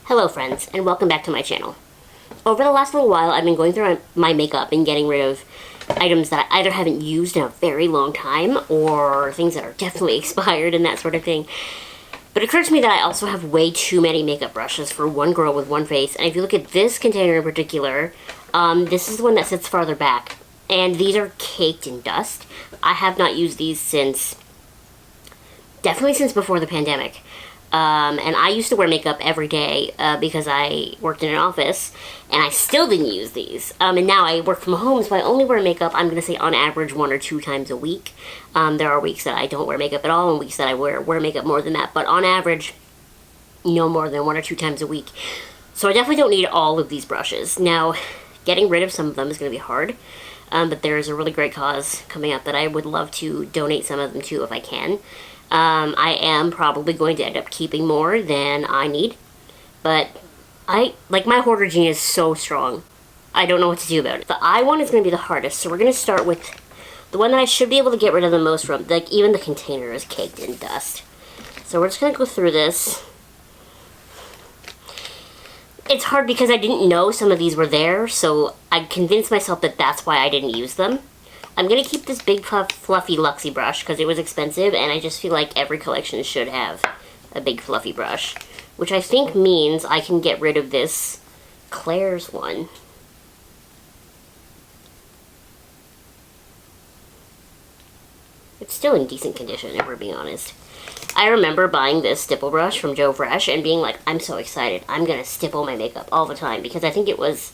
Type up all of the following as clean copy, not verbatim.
Hello friends, and welcome back to my channel. Over the last little while, I've been going through my makeup and getting rid of items that I either haven't used in a very long time, or things that are definitely expired and that sort of thing. But it occurred to me that I also have way too many makeup brushes for one girl with one face, and if you look at this container in particular, this is the one that sits farther back, and these are caked in dust. I have not used these definitely since before the pandemic. And I used to wear makeup every day because I worked in an office, and I still didn't use these. And now I work from home, so I only wear makeup, I'm going to say on average 1 or 2 times a week. There are weeks that I don't wear makeup at all, and weeks that I wear makeup more than that, but on average, no more than 1 or 2 times a week. So I definitely don't need all of these brushes. Now, getting rid of some of them is going to be hard, but there is a really great cause coming up that I would love to donate some of them to if I can. I am probably going to end up keeping more than I need, but my hoarder gene is so strong. I don't know what to do about it. The eye one is going to be the hardest, so we're going to start with the one that I should be able to get rid of the most from. Like, even the container is caked in dust. So we're just going to go through this. It's hard because I didn't know some of these were there, so I convinced myself that that's why I didn't use them. I'm going to keep this big fluffy Luxie brush because it was expensive, and I just feel like every collection should have a big fluffy brush, which I think means I can get rid of this Claire's one. It's still in decent condition, if we're being honest. I remember buying this stipple brush from Joe Fresh and being like, I'm so excited. I'm going to stipple my makeup all the time, because I think it was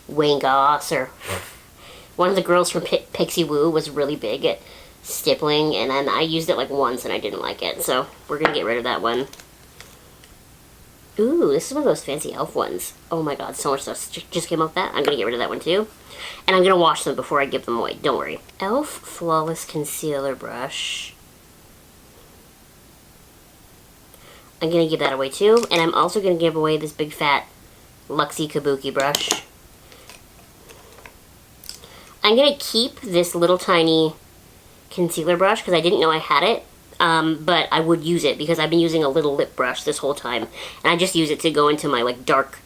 Wayne Goss or one of the girls from Pixie Woo was really big at stippling, and then I used it like once and I didn't like it, so we're going to get rid of that one. Ooh, this is one of those fancy e.l.f. ones. Oh my god, so much stuff just came off that. I'm going to get rid of that one too. And I'm going to wash them before I give them away, don't worry. e.l.f. Flawless Concealer Brush. I'm going to give that away too, and I'm also going to give away this big fat Luxie Kabuki brush. I'm going to keep this little tiny concealer brush because I didn't know I had it, but I would use it because I've been using a little lip brush this whole time, and I just use it to go into my like dark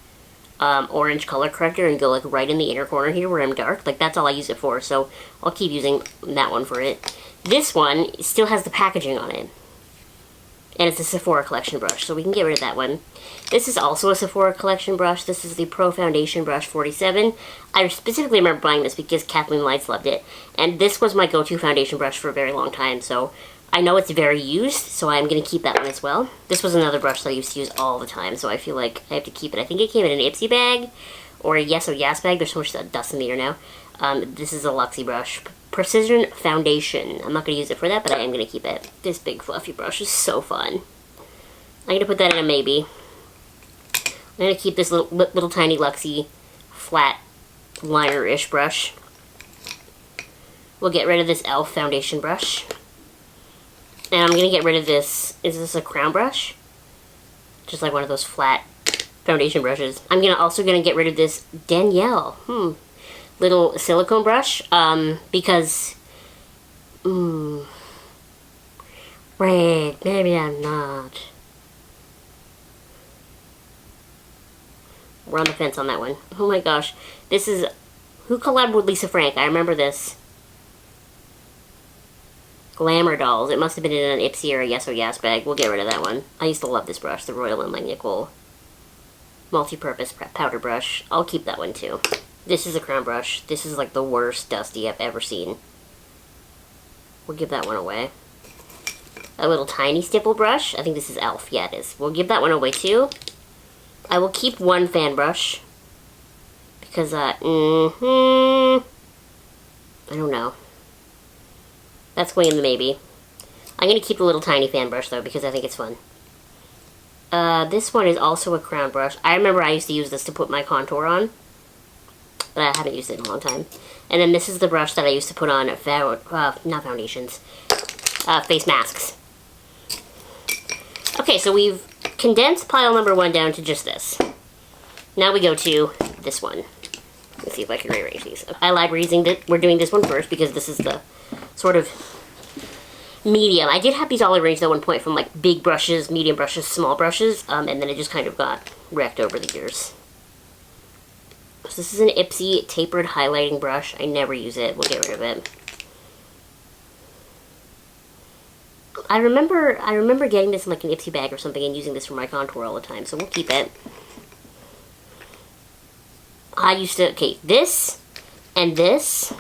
orange color corrector and go like right in the inner corner here where I'm dark. Like, that's all I use it for, so I'll keep using that one for it. This one still has the packaging on it, and it's a Sephora Collection brush, so we can get rid of that one. This is also a Sephora Collection brush. This is the Pro Foundation Brush 47. I specifically remember buying this because Kathleen Lights loved it, and this was my go-to foundation brush for a very long time, so I know it's very used, so I'm going to keep that one as well. This was another brush that I used to use all the time, so I feel like I have to keep it. I think it came in an Ipsy bag, or a Yes or Yes bag. There's so much dust in the air now. This is a Luxie brush. Precision Foundation. I'm not going to use it for that, but I am going to keep it. This big fluffy brush is so fun. I'm going to put that in a maybe. I'm going to keep this little tiny Luxie flat liner-ish brush. We'll get rid of this e.l.f. foundation brush. And I'm going to get rid of this, is this a crown brush? Just like one of those flat foundation brushes. I'm also going to get rid of this Danielle little silicone brush, because, wait, maybe I'm not. We're on the fence on that one. Oh my gosh. This is... Who collabed with Lisa Frank? I remember this. Glamour Dolls. It must have been in an Ipsy or a Yes or Yes bag. We'll get rid of that one. I used to love this brush, the Royal and Langnickel multi-purpose powder brush. I'll keep that one too. This is a crown brush. This is like the worst dusty I've ever seen. We'll give that one away. A little tiny stipple brush. I think this is e.l.f. Yeah, it is. We'll give that one away too. I will keep one fan brush because, I don't know. That's going in the maybe. I'm going to keep the little tiny fan brush, though, because I think it's fun. This one is also a crown brush. I remember I used to use this to put my contour on, but I haven't used it in a long time. And then this is the brush that I used to put on, not foundations, face masks. Okay, so we've condensed pile number 1 down to just this. Now we go to this one. Let's see if I can rearrange these. I like we're doing this one first because this is the sort of medium. I did have these all arranged at one point from like big brushes, medium brushes, small brushes, and then it just kind of got wrecked over the years. So this is an Ipsy tapered highlighting brush. I never use it. We'll get rid of it. I remember getting this in like an Ipsy bag or something and using this for my contour all the time, so we'll keep it. I used to, okay, this and this.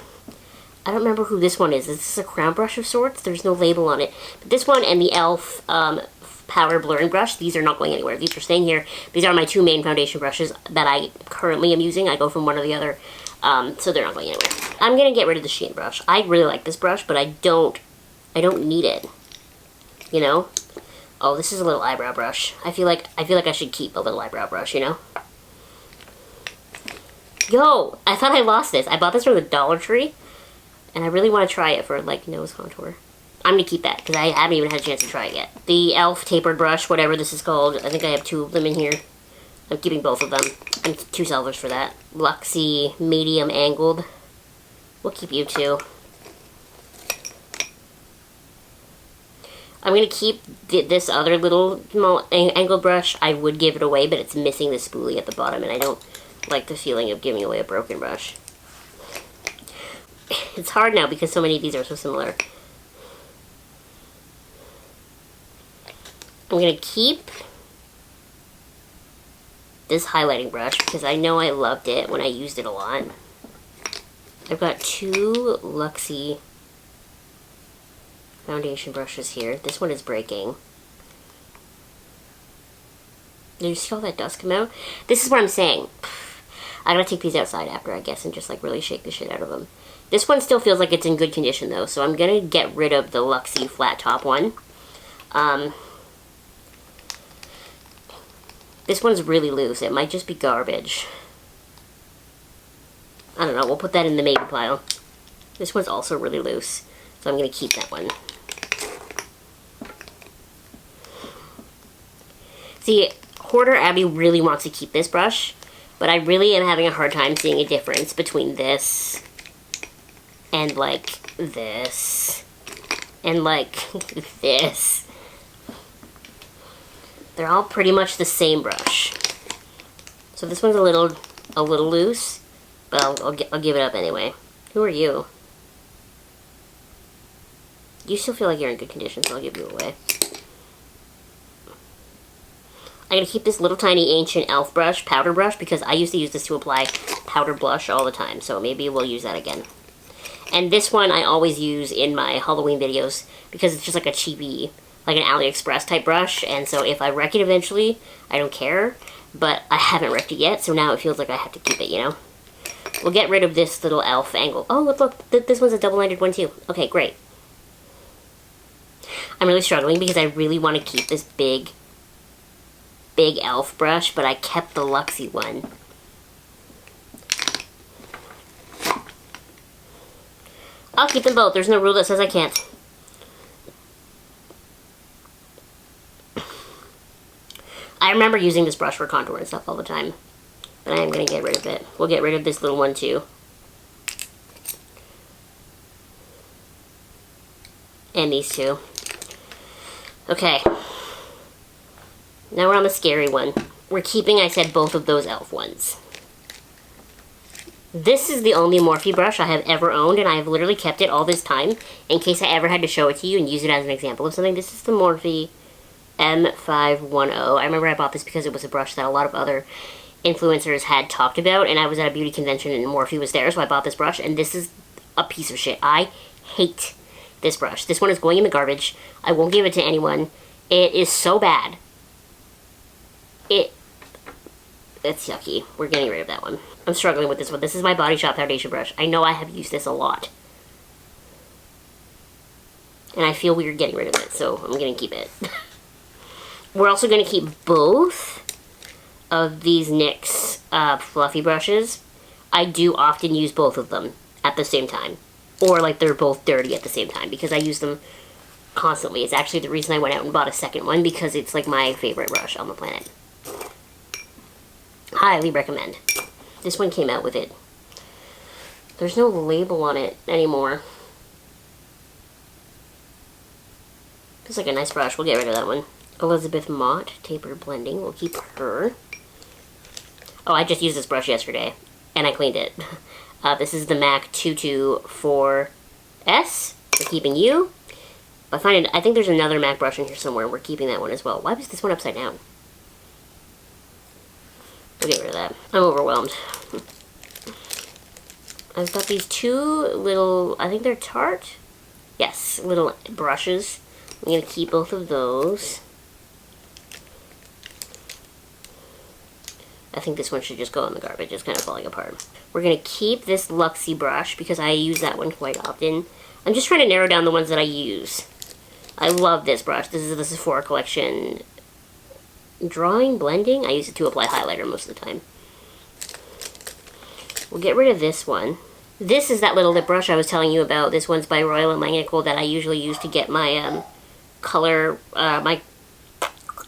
I don't remember who this one is. Is this a crown brush of sorts? There's no label on it. But this one and the e.l.f. Powder blurring brush, these are not going anywhere. These are staying here. These are my two main foundation brushes that I currently am using. I go from one or the other, so they're not going anywhere. I'm gonna get rid of the Shein brush. I really like this brush, but I don't need it. You know? Oh, this is a little eyebrow brush. I feel like I should keep a little eyebrow brush, you know? Yo, I thought I lost this. I bought this from the Dollar Tree, and I really want to try it for like nose contour. I'm going to keep that, because I haven't even had a chance to try it yet. The e.l.f. tapered brush, whatever this is called. I think I have two of them in here. I'm keeping both of them. And two sellers for that. Luxie medium angled. We'll keep you two. I'm going to keep this other little small angled brush. I would give it away, but it's missing the spoolie at the bottom, and I don't like the feeling of giving away a broken brush. It's hard now because so many of these are so similar. I'm going to keep this highlighting brush because I know I loved it when I used it a lot. I've got two Luxie foundation brushes here. This one is breaking. Did you see all that dust come out? This is what I'm saying. I gotta take these outside after, I guess, and just like really shake the shit out of them. This one still feels like it's in good condition though, so I'm gonna get rid of the Luxie flat top one. This one's really loose. It might just be garbage. I don't know. We'll put that in the maybe pile. This one's also really loose, so I'm going to keep that one. See, Hoarder Abby really wants to keep this brush, but I really am having a hard time seeing a difference between this and, like, this and, like, this. They're all pretty much the same brush. So this one's a little loose, but I'll give it up anyway. Who are you? You still feel like you're in good condition, so I'll give you away. I'm going to keep this little tiny ancient e.l.f. brush, powder brush, because I used to use this to apply powder blush all the time, so maybe we'll use that again. And this one I always use in my Halloween videos because it's just like a cheapy, like an AliExpress type brush, and so if I wreck it eventually, I don't care, but I haven't wrecked it yet, so now it feels like I have to keep it, you know? We'll get rid of this little e.l.f. angle. Oh, look, this one's a double-ended one too. Okay, great. I'm really struggling because I really want to keep this big e.l.f. brush, but I kept the Luxie one. I'll keep them both. There's no rule that says I can't. I remember using this brush for contour and stuff all the time, but I am going to get rid of it. We'll get rid of this little one too. And these two. Okay. Now we're on the scary one. We're keeping, I said, both of those e.l.f. ones. This is the only Morphe brush I have ever owned, and I have literally kept it all this time in case I ever had to show it to you and use it as an example of something. This is the Morphe M510. I remember I bought this because it was a brush that a lot of other influencers had talked about, and I was at a beauty convention and Morphe was there, so I bought this brush, and this is a piece of shit. I hate this brush. This one is going in the garbage. I won't give it to anyone. It is so bad. It's yucky. We're getting rid of that one. I'm struggling with this one. This is my Body Shop foundation brush. I know I have used this a lot. And I feel weird getting rid of it, so I'm going to keep it. We're also going to keep both of these NYX fluffy brushes. I do often use both of them at the same time. Or like they're both dirty at the same time because I use them constantly. It's actually the reason I went out and bought a second one because it's like my favorite brush on the planet. Highly recommend. This one came out with it. There's no label on it anymore. It's like a nice brush. We'll get rid of that one. Elizabeth Mott Tapered Blending. We'll keep her. Oh, I just used this brush yesterday, and I cleaned it. This is the MAC 224S. We're keeping you. I think there's another MAC brush in here somewhere. We're keeping that one as well. Why was this one upside down? We'll get rid of that. I'm overwhelmed. I've got these two little, I think they're Tarte? Yes, little brushes. I'm going to keep both of those. I think this one should just go in the garbage. It's kind of falling apart. We're going to keep this Luxie brush because I use that one quite often. I'm just trying to narrow down the ones that I use. I love this brush. This is the Sephora Collection Drawing Blending. I use it to apply highlighter most of the time. We'll get rid of this one. This is that little lip brush I was telling you about. This one's by Royal and Langnickel that I usually use to get my color, my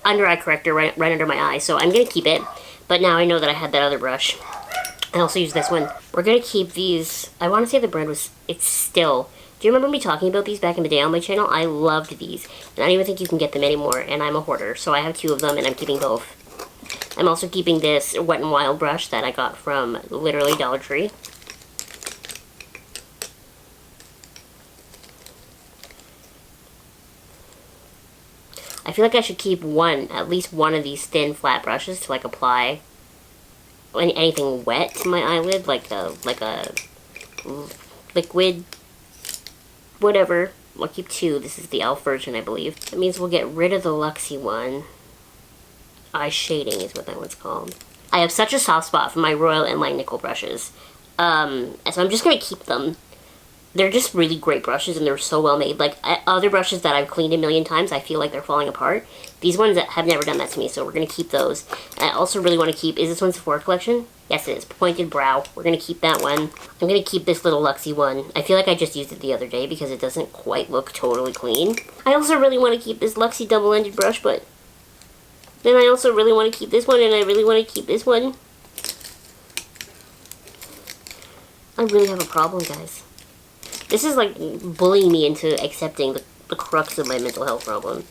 under eye corrector right under my eye. So I'm going to keep it. But now I know that I had that other brush. I also use this one. We're going to keep these. I want to say the brand was, it's Still. Do you remember me talking about these back in the day on my channel? I loved these. And I don't even think you can get them anymore. And I'm a hoarder. So I have two of them and I'm keeping both. I'm also keeping this Wet n Wild brush that I got from literally Dollar Tree. I feel like I should keep at least one of these thin flat brushes to like apply anything wet to my eyelid, like a liquid, whatever. I'll keep two. This is the e.l.f. version, I believe. That means we'll get rid of the Luxie one. Eye shading is what that one's called. I have such a soft spot for my Royal and Langnickel brushes. So I'm just going to keep them. They're just really great brushes and they're so well made. Like other brushes that I've cleaned a million times, I feel like they're falling apart. These ones have never done that to me, so we're going to keep those. I also really want to keep, is this one Sephora Collection? Yes, it is. Pointed Brow. We're going to keep that one. I'm going to keep this little Luxie one. I feel like I just used it the other day because it doesn't quite look totally clean. I also really want to keep this Luxie double-ended brush, but then I also really want to keep this one and I really want to keep this one. I really have a problem, guys. This is like bullying me into accepting the crux of my mental health problem.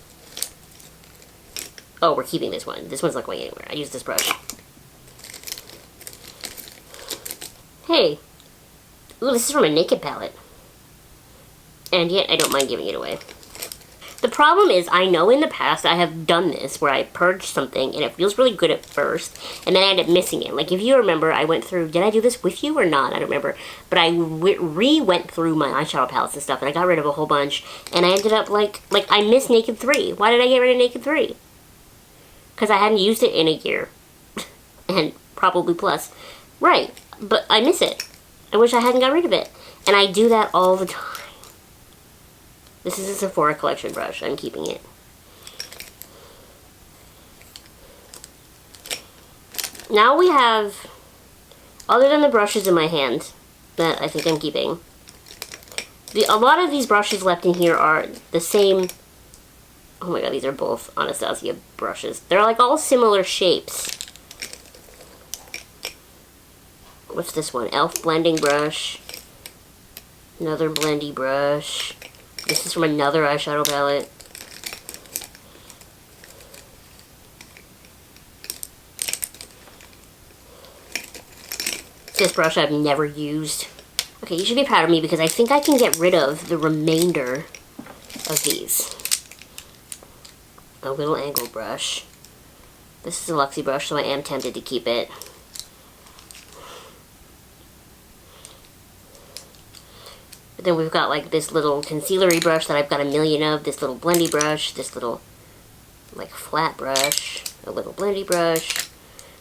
Oh, we're keeping this one. This one's not going anywhere. I use this brush. Hey. Ooh, this is from a Naked palette. And yet, I don't mind giving it away. The problem is, I know in the past I have done this, where I purged something, and it feels really good at first, and then I end up missing it. Like, if you remember, I went through, did I do this with you or not? I don't remember. But I went through my eyeshadow palettes and stuff, and I got rid of a whole bunch, and I ended up, like I missed Naked 3. Why did I get rid of Naked 3? Because I hadn't used it in a year. And probably plus. Right, but I miss it. I wish I hadn't got rid of it. And I do that all the time. This is a Sephora Collection brush. I'm keeping it. Now we have, other than the brushes in my hand, that I think I'm keeping, a lot of these brushes left in here are the same. Oh my god, these are both Anastasia brushes. They're like all similar shapes. What's this one? e.l.f. blending brush. Another blendy brush. This is from another eyeshadow palette. This brush I've never used. Okay, you should be proud of me because I think I can get rid of the remainder of these. A little angled brush. This is a Luxie brush, so I am tempted to keep it. But then we've got like this little concealery brush that I've got a million of, this little blendy brush, this little like flat brush, a little blendy brush,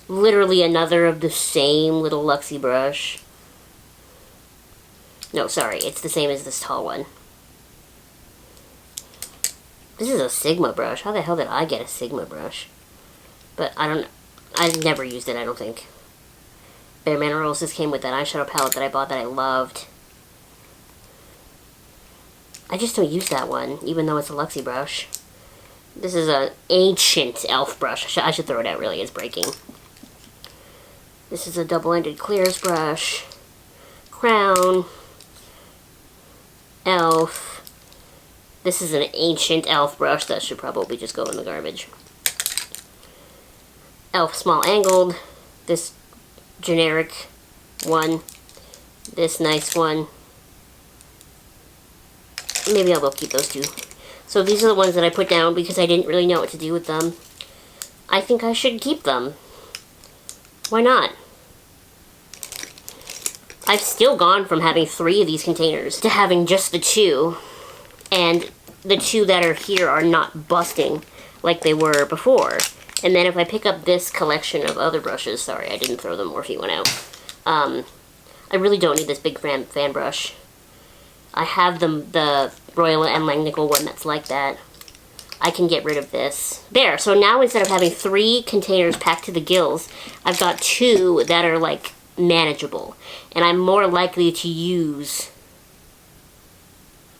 literally another of the same little Luxie brush. No, sorry, it's the same as this tall one. This is a Sigma brush. How the hell did I get a Sigma brush? But I don't know. I've never used it, I don't think. Bare Minerals, this came with that eyeshadow palette that I bought that I loved. I just don't use that one, even though it's a Luxie brush. This is an ancient e.l.f. brush. I should throw it out, really. It's breaking. This is a double-ended clears brush. Crown. e.l.f. This is an ancient e.l.f. brush that should probably just go in the garbage. e.l.f. small angled. This generic one, this nice one. Maybe I will keep those two. So these are the ones that I put down because I didn't really know what to do with them. I think I should keep them. Why not? I've still gone from having 3 of these containers to having just the 2. And the 2 that are here are not busting like they were before. And then if I pick up this collection of other brushes, sorry, I didn't throw the Morphe one out. I really don't need this big fan brush. I have the Royal and Langnickel one that's like that. I can get rid of this. There, so now instead of having 3 containers packed to the gills, I've got 2 that are like manageable. And I'm more likely to use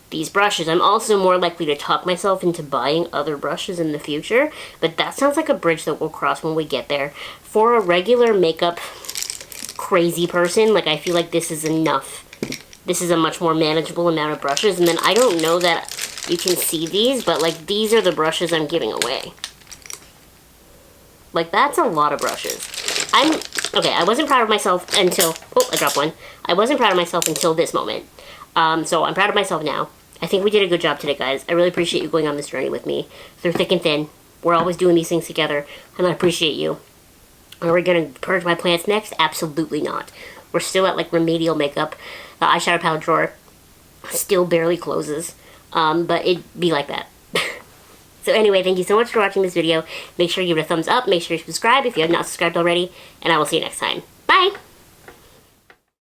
these brushes. I'm also more likely to talk myself into buying other brushes in the future, but that sounds like a bridge that we'll cross when we get there. For a regular makeup crazy person, like, I feel like this is enough. This is a much more manageable amount of brushes, and then I don't know that you can see these, but like, these are the brushes I'm giving away. Like, that's a lot of brushes. Okay, I wasn't proud of myself until, oh, I dropped one. I wasn't proud of myself until this moment. So I'm proud of myself now. I think we did a good job today, guys. I really appreciate you going on this journey with me through thick and thin. We're always doing these things together, and I appreciate you. Are we going to purge my plants next? Absolutely not. We're still at, like, remedial makeup. The eyeshadow palette drawer still barely closes, but it'd be like that. So anyway, thank you so much for watching this video. Make sure you give it a thumbs up. Make sure you subscribe if you have not subscribed already, and I will see you next time. Bye!